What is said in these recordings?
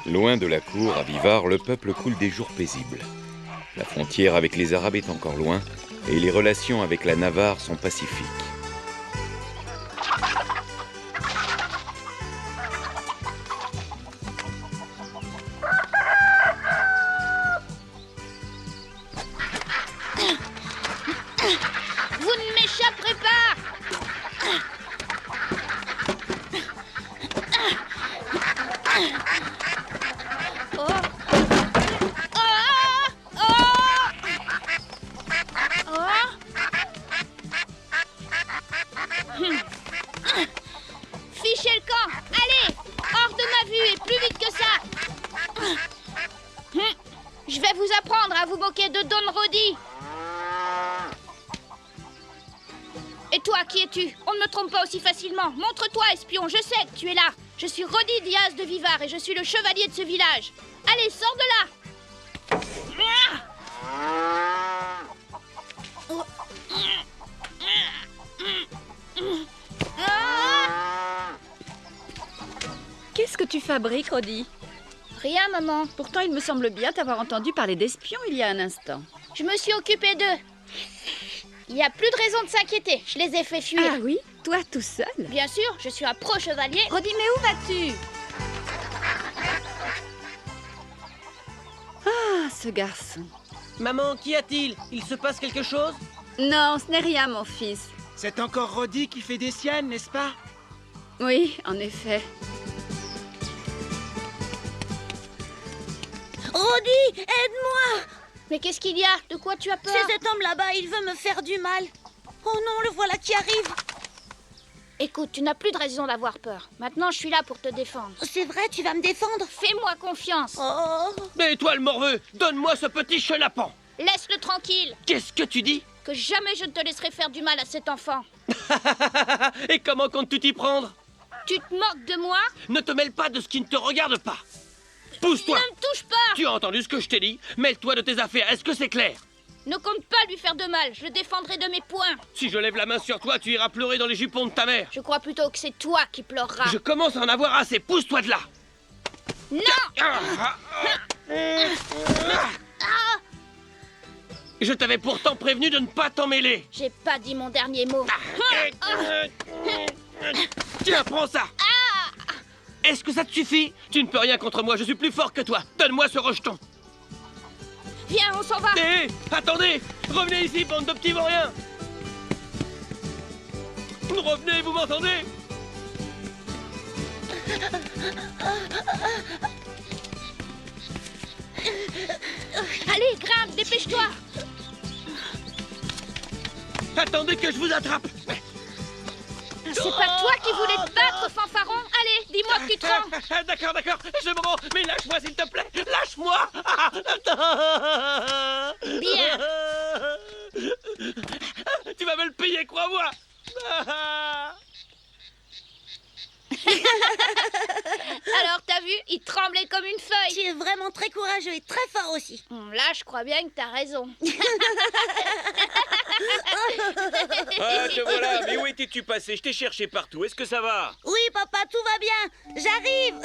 Loin de la cour, à Vivar, le peuple coule des jours paisibles. La frontière avec les Arabes est encore loin, et les relations avec la Navarre sont pacifiques. Vous ne m'échapperez pas! Oh. Oh. Oh. Fichez le camp! Allez! Hors de ma vue et plus vite que ça! Je vais vous apprendre à vous moquer de Don Rodi! Et toi, qui es-tu? On ne me trompe pas aussi facilement. Montre-toi, espion, je sais que tu es là. Je suis Rodi Diaz de Vivar et je suis le chevalier de ce village. Allez, sors de là! Qu'est-ce que tu fabriques, Rodi? Rien, maman. Pourtant, il me semble bien t'avoir entendu parler d'espions il y a un instant. Je me suis occupée d'eux. Il n'y a plus de raison de s'inquiéter. Je les ai fait fuir. Ah oui? Toi tout seul? Bien sûr, je suis un pro-chevalier. Rodi, mais où vas-tu? Ah, ce garçon. Maman, qu'y a-t-il? Il se passe quelque chose? Non, ce n'est rien, mon fils. C'est encore Rodi qui fait des siennes, n'est-ce pas? Oui, en effet. Rodi, aide-moi! Mais qu'est-ce qu'il y a? De quoi tu as peur? C'est cet homme là-bas, il veut me faire du mal. Oh non, le voilà qui arrive. Écoute, tu n'as plus de raison d'avoir peur. Maintenant, je suis là pour te défendre. C'est vrai, tu vas me défendre? Fais-moi confiance. Oh! Mais toi, le morveux, donne-moi ce petit chenapan! Laisse-le tranquille. Qu'est-ce que tu dis? Que jamais je ne te laisserai faire du mal à cet enfant. Et comment comptes-tu t'y prendre? Tu te moques de moi? Ne te mêle pas de ce qui ne te regarde pas! Pousse-toi! Ne me touche pas! Tu as entendu ce que je t'ai dit? Mêle-toi de tes affaires, est-ce que c'est clair? Ne compte pas lui faire de mal. Je le défendrai de mes poings. Si je lève la main sur toi, tu iras pleurer dans les jupons de ta mère. Je crois plutôt que c'est toi qui pleureras. Je commence à en avoir assez, pousse-toi de là! Non! Je t'avais pourtant prévenu de ne pas t'en mêler. J'ai pas dit mon dernier mot. Tiens, prends ça. Est-ce que ça te suffit? Tu ne peux rien contre moi, je suis plus fort que toi. Donne-moi ce rejeton. Viens, on s'en va. Hé, attendez! Revenez ici, bande de petits vauriens! Revenez, vous m'entendez? Allez, grimpe, dépêche-toi. Attendez que je vous attrape! C'est pas toi qui voulais te battre, fanfaron. Allez, dis-moi que tu te rends. D'accord, je me rends, mais lâche-moi s'il te plaît! Lâche-moi! Bien. Tu vas me le payer, crois-moi! Alors, t'as vu? Il tremblait comme une feuille. Tu es vraiment très courageux et très fort aussi. Là, je crois bien que t'as raison. Ah, te voilà. Mais où étais-tu passé? Je t'ai cherché partout. Est-ce que ça va? Oui, papa, tout va bien. J'arrive.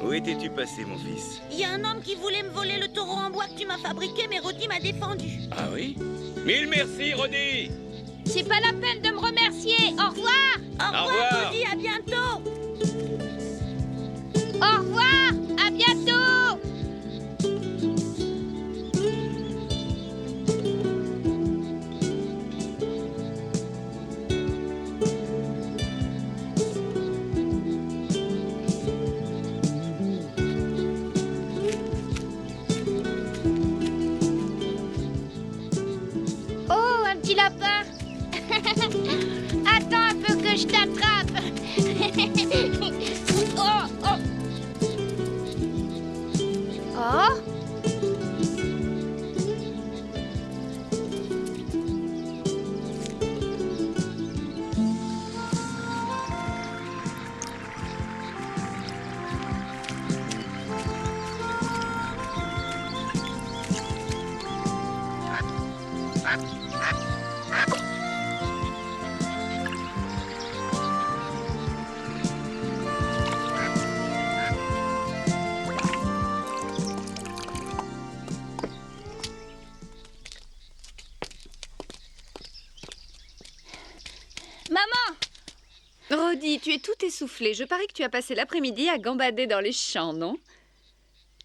Où étais-tu passé, mon fils? Il y a un homme qui voulait me voler le taureau en bois que tu m'as fabriqué, mais Rodi m'a défendu. Ah oui? Mille merci, Rodi! C'est pas la peine de me remercier. Au revoir. Au revoir, Rodi, à bientôt. Au revoir. À bientôt. Oh, un petit lapin. Attends un peu que je t'attrape. Oh, oh. Oh. Rodi, tu es tout essoufflé. Je parie que tu as passé l'après-midi à gambader dans les champs, non?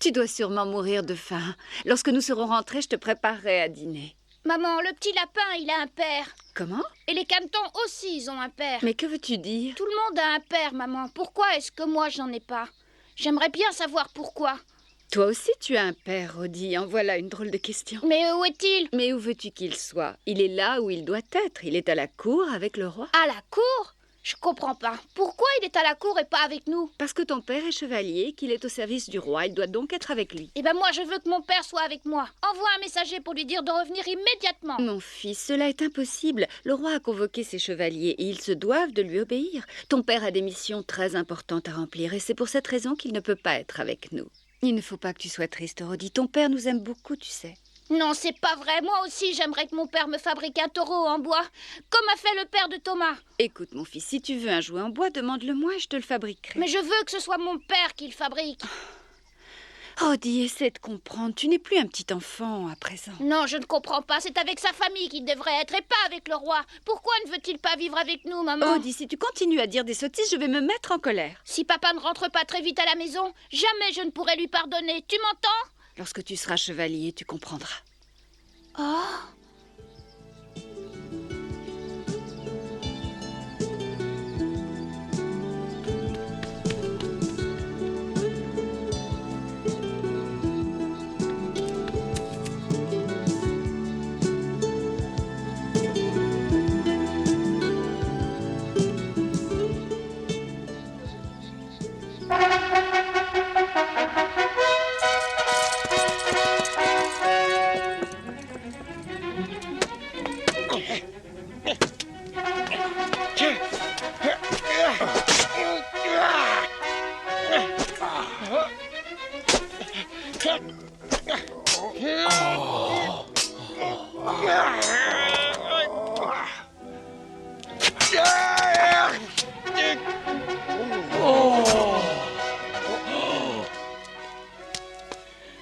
Tu dois sûrement mourir de faim. Lorsque nous serons rentrés, je te préparerai à dîner. Maman, le petit lapin, il a un père. Comment? Et les canetons aussi, ils ont un père. Mais que veux-tu dire? Tout le monde a un père, maman. Pourquoi est-ce que moi, j'en ai pas? J'aimerais bien savoir pourquoi. Toi aussi, tu as un père, Rodi. En voilà une drôle de question. Mais où est-il? Mais où veux-tu qu'il soit? Il est là où il doit être. Il est à la cour avec le roi. À la cour? Je comprends pas. Pourquoi il est à la cour et pas avec nous? Parce que ton père est chevalier, qu'il est au service du roi. Il doit donc être avec lui. Eh ben moi, je veux que mon père soit avec moi. Envoie un messager pour lui dire de revenir immédiatement. Mon fils, cela est impossible. Le roi a convoqué ses chevaliers et ils se doivent de lui obéir. Ton père a des missions très importantes à remplir et c'est pour cette raison qu'il ne peut pas être avec nous. Il ne faut pas que tu sois triste, Rodi. Ton père nous aime beaucoup, tu sais. Non, c'est pas vrai. Moi aussi, j'aimerais que mon père me fabrique un taureau en bois, comme a fait le père de Thomas. Écoute, mon fils, si tu veux un jouet en bois, demande-le-moi et je te le fabriquerai. Mais je veux que ce soit mon père qui le fabrique. Rodi, essaie de comprendre. Tu n'es plus un petit enfant à présent. Non, je ne comprends pas. C'est avec sa famille qu'il devrait être et pas avec le roi. Pourquoi ne veut-il pas vivre avec nous, maman? Rodi, si tu continues à dire des sottises, je vais me mettre en colère. Si papa ne rentre pas très vite à la maison, jamais je ne pourrai lui pardonner. Tu m'entends? Lorsque tu seras chevalier, tu comprendras. Oh.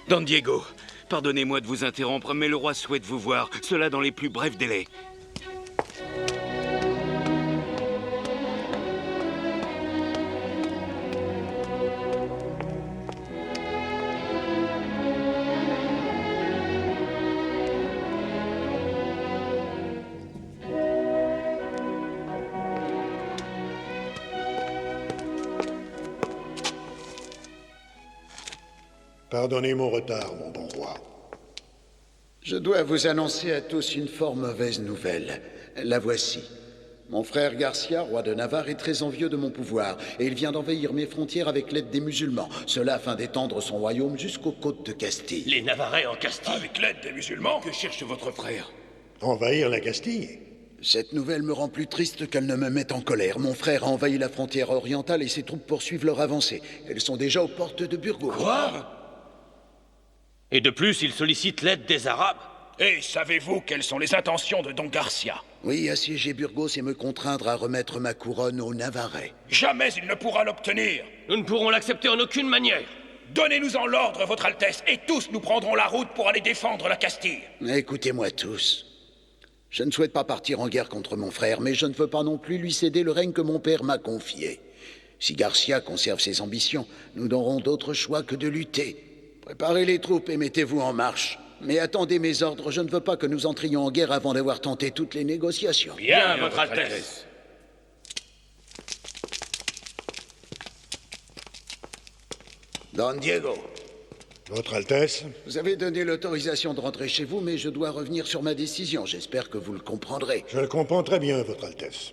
Don Diego, pardonnez-moi de vous interrompre, mais le roi souhaite vous voir, cela dans les plus brefs délais. Pardonnez mon retard, mon bon roi. Je dois vous annoncer à tous une fort mauvaise nouvelle. La voici. Mon frère Garcia, roi de Navarre, est très envieux de mon pouvoir, et il vient d'envahir mes frontières avec l'aide des musulmans, cela afin d'étendre son royaume jusqu'aux côtes de Castille. Les Navarrais en Castille? Avec l'aide des musulmans? Que cherche votre frère? Envahir la Castille? Cette nouvelle me rend plus triste qu'elle ne me mette en colère. Mon frère a envahi la frontière orientale et ses troupes poursuivent leur avancée. Elles sont déjà aux portes de Burgos. Quoi? Et de plus, il sollicite l'aide des Arabes. Et savez-vous quelles sont les intentions de Don Garcia? Oui, assiéger Burgos et me contraindre à remettre ma couronne aux Navarrais. Jamais il ne pourra l'obtenir. Nous ne pourrons l'accepter en aucune manière. Donnez-nous-en l'ordre, Votre Altesse, et tous nous prendrons la route pour aller défendre la Castille. Écoutez-moi tous. Je ne souhaite pas partir en guerre contre mon frère, mais je ne veux pas non plus lui céder le règne que mon père m'a confié. Si Garcia conserve ses ambitions, nous n'aurons d'autre choix que de lutter. Préparez les troupes et mettez-vous en marche. Mais attendez mes ordres, je ne veux pas que nous entrions en guerre avant d'avoir tenté toutes les négociations. Bien, Votre Altesse. Don Diego. Votre Altesse? Vous avez donné l'autorisation de rentrer chez vous, mais je dois revenir sur ma décision. J'espère que vous le comprendrez. Je le comprends très bien, Votre Altesse.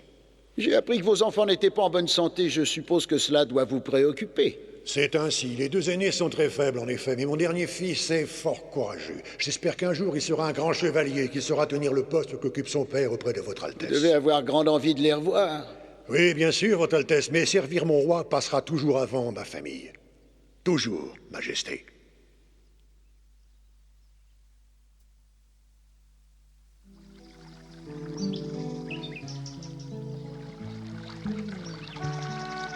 J'ai appris que vos enfants n'étaient pas en bonne santé. Je suppose que cela doit vous préoccuper. C'est ainsi. Les deux aînés sont très faibles, en effet, mais mon dernier fils est fort courageux. J'espère qu'un jour, il sera un grand chevalier qui saura tenir le poste qu'occupe son père auprès de Votre Altesse. Vous devez avoir grande envie de les revoir. Oui, bien sûr, Votre Altesse, mais servir mon roi passera toujours avant ma famille. Toujours, Majesté.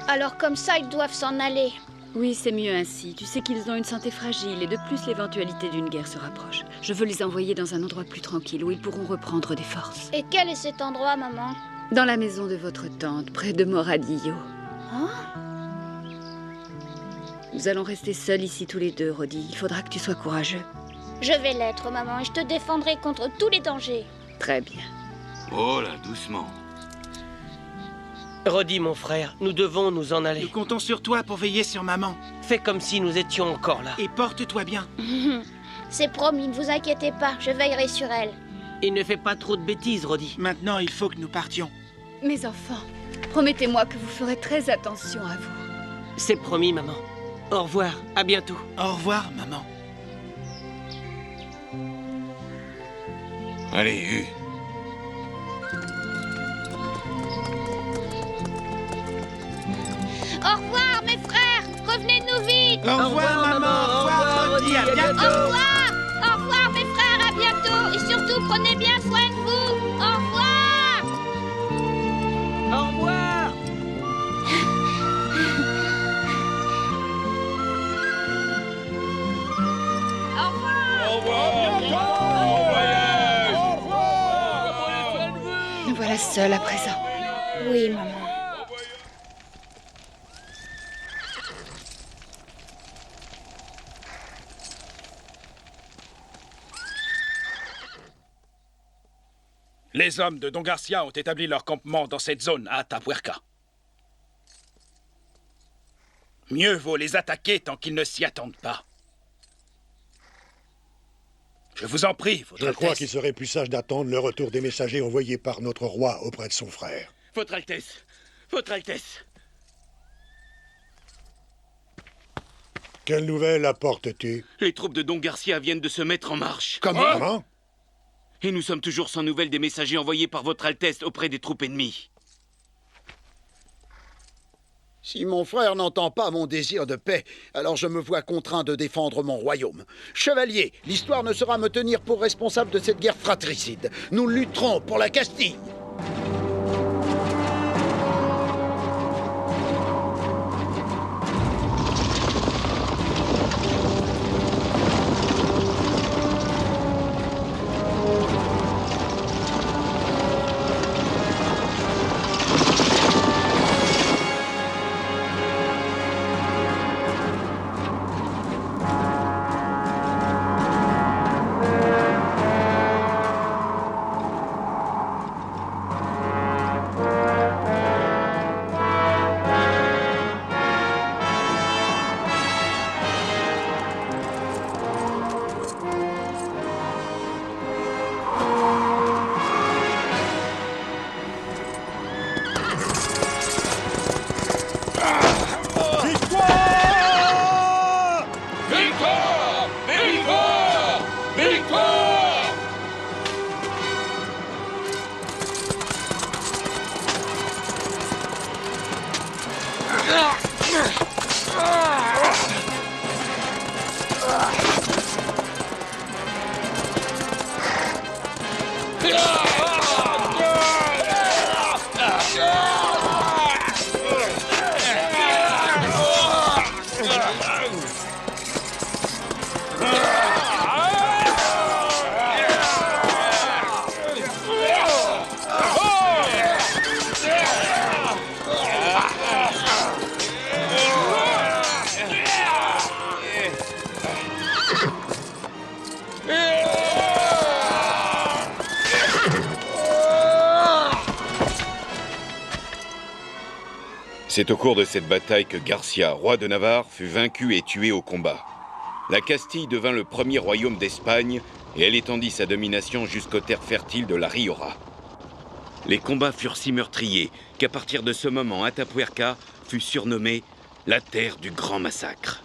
Alors comme ça, ils doivent s'en aller. Oui, c'est mieux ainsi. Tu sais qu'ils ont une santé fragile et de plus l'éventualité d'une guerre se rapproche. Je veux les envoyer dans un endroit plus tranquille où ils pourront reprendre des forces. Et quel est cet endroit, maman? Dans la maison de votre tante, près de Moradillo. Hein? Nous allons rester seuls ici tous les deux, Rodi. Il faudra que tu sois courageux. Je vais l'être, maman, et je te défendrai contre tous les dangers. Très bien. Oh là, doucement. Rodi, mon frère, nous devons nous en aller. Nous comptons sur toi pour veiller sur maman. Fais comme si nous étions encore là. Et porte-toi bien. C'est promis, ne vous inquiétez pas, je veillerai sur elle. Et ne fais pas trop de bêtises, Rodi. Maintenant, il faut que nous partions. Mes enfants, promettez-moi que vous ferez très attention à vous. C'est promis, maman. Au revoir, à bientôt. Au revoir, maman. Allez, Hu. Au revoir, mes frères, revenez-nous vite. Au revoir, maman. Au revoir, Rodi. À bientôt. Au revoir. Au revoir, mes frères, à bientôt. Et surtout, prenez bien soin de vous. Au revoir. Au revoir. Au revoir. Nous voilà seuls à présent. Oui, maman. Les hommes de Don Garcia ont établi leur campement dans cette zone à Atapuerca. Mieux vaut les attaquer tant qu'ils ne s'y attendent pas. Je vous en prie, Votre Je crois Altesse. qu'il serait plus sage d'attendre le retour des messagers envoyés par notre roi auprès de son frère. Votre Altesse. Votre Altesse. Quelle nouvelle apportes-tu? Les troupes de Don Garcia viennent de se mettre en marche. Comment? Et nous sommes toujours sans nouvelles des messagers envoyés par Votre Altesse auprès des troupes ennemies. Si mon frère n'entend pas mon désir de paix, alors je me vois contraint de défendre mon royaume. Chevalier, l'histoire ne saura me tenir pour responsable de cette guerre fratricide. Nous lutterons pour la Castille. C'est au cours de cette bataille que Garcia, roi de Navarre, fut vaincu et tué au combat. La Castille devint le premier royaume d'Espagne et elle étendit sa domination jusqu'aux terres fertiles de la Rioja. Les combats furent si meurtriers qu'à partir de ce moment, Atapuerca fut surnommée la terre du grand massacre.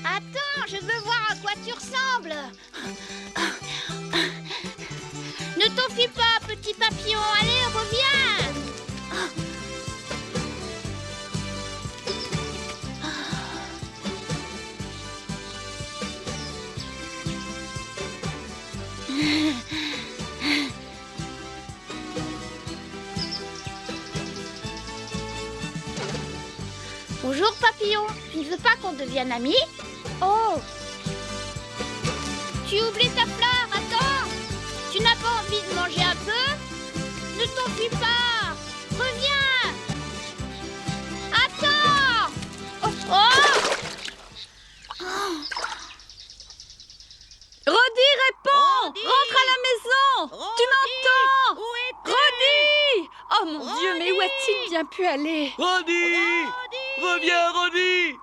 Attends, je veux voir à quoi tu ressembles. Ne t'enfuis pas, petit papillon. Allez, reviens. Bonjour, papillon. Tu ne veux pas qu'on devienne amis? Oh! Tu oublies ta fleur? fuis pas! Reviens! Attends! Roddy, réponds! Roddy! Rentre à la maison! Tu m'entends? Où es-tu? Roddy! Oh mon Dieu, mais où a-t-il bien pu aller? Roddy! Reviens, Roddy!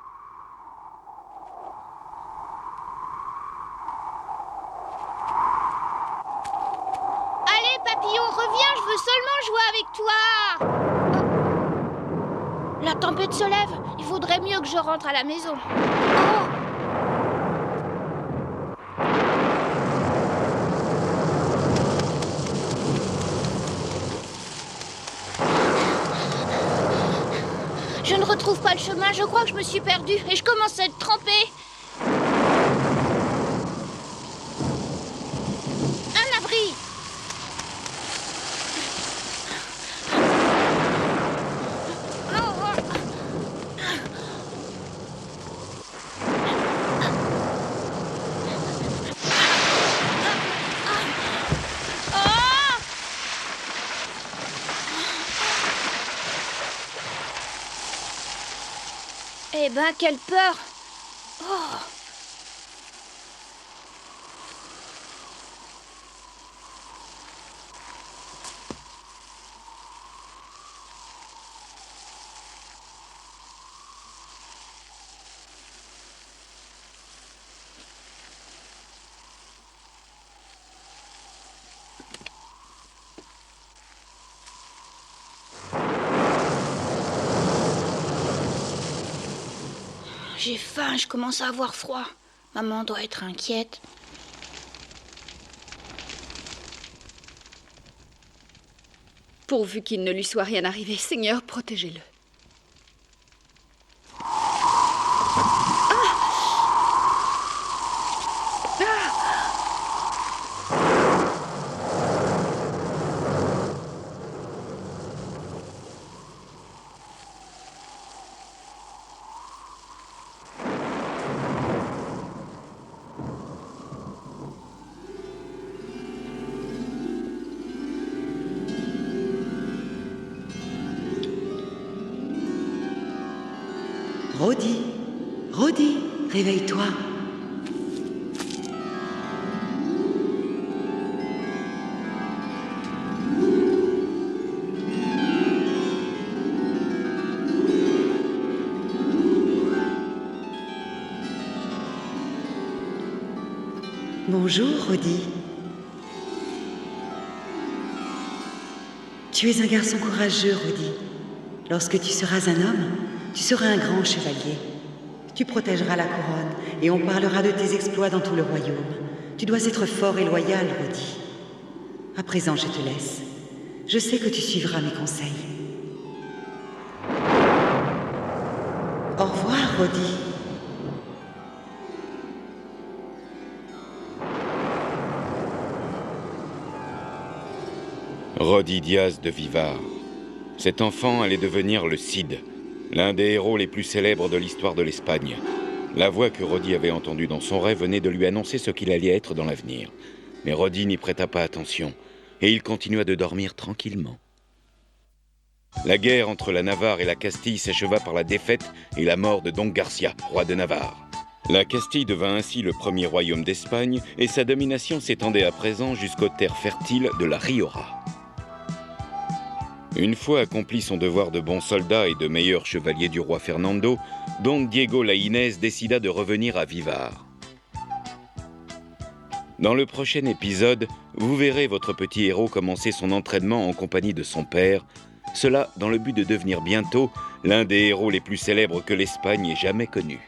Allez, papillon, reviens, je veux seulement jouer avec toi! La tempête se lève. Il faudrait mieux que je rentre à la maison. Oh! Je ne retrouve pas le chemin, je crois que je me suis perdue et je commence à être trempée. Un abri. Eh ben, quelle peur! Oh! J'ai faim, je commence à avoir froid. Maman doit être inquiète. Pourvu qu'il ne lui soit rien arrivé, Seigneur, protégez-le. Roddy, Roddy, réveille-toi. Bonjour, Roddy. Tu es un garçon courageux, Roddy. Lorsque tu seras un homme, tu seras un grand chevalier. Tu protégeras la couronne et on parlera de tes exploits dans tout le royaume. Tu dois être fort et loyal, Roddy. À présent, je te laisse. Je sais que tu suivras mes conseils. Au revoir, Roddy. Roddy Diaz de Vivar. Cet enfant allait devenir le Cid, l'un des héros les plus célèbres de l'histoire de l'Espagne. La voix que Roddy avait entendue dans son rêve venait de lui annoncer ce qu'il allait être dans l'avenir. Mais Roddy n'y prêta pas attention, et il continua de dormir tranquillement. La guerre entre la Navarre et la Castille s'acheva par la défaite et la mort de Don Garcia, roi de Navarre. La Castille devint ainsi le premier royaume d'Espagne, et sa domination s'étendait à présent jusqu'aux terres fertiles de la Rioja. Une fois accompli son devoir de bon soldat et de meilleur chevalier du roi Fernando, Don Diego Lainez décida de revenir à Vivar. Dans le prochain épisode, vous verrez votre petit héros commencer son entraînement en compagnie de son père, cela dans le but de devenir bientôt l'un des héros les plus célèbres que l'Espagne ait jamais connus.